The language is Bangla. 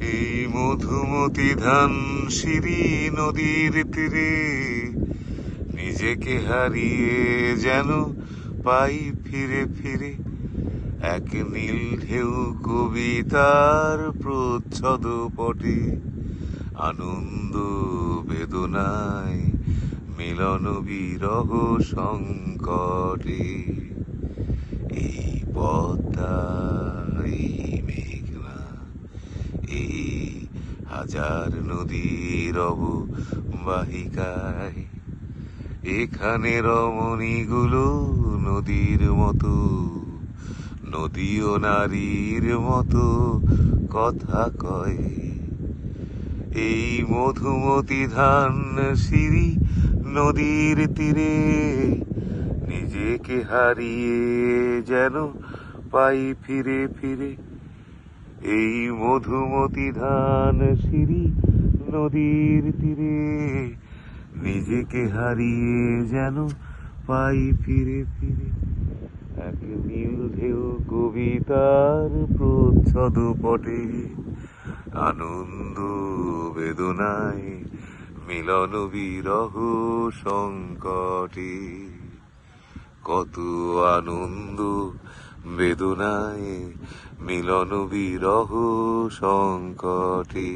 এই মধুমতি ধান সিঁড়ি নদীর তীরে নিজেকে হারিয়ে যেন পাই ফিরে ফিরে এক নীল ঢেউ কবিতার প্রচ্ছদ পটে আনন্দ বেদনায় মিলন বিরহ সংকটে এই পদ্মা এই মেঘনা এই হাজার নদীর অববাহিকায় এখানে রমণীগুলো নদীর মতো নদী ও নারীর মতো কথা কয় এই মধুমতি ধান সিঁড়ি নদীর তীরে নিজেকে হারিয়ে যেন পাই ফিরে ফিরে এই মধুমতি ধান সিঁড়ি নদীর তীরে নিজেকে হারিয়ে যেন পাই ফিরে ফিরে এক নীল ঢেউ কবিতার প্রচ্ছদ পটে আনন্দ বেদনায় মিলন বিরহ সংকটে কত আনন্দ বেদনায় মিলন বিরহ সংকটে।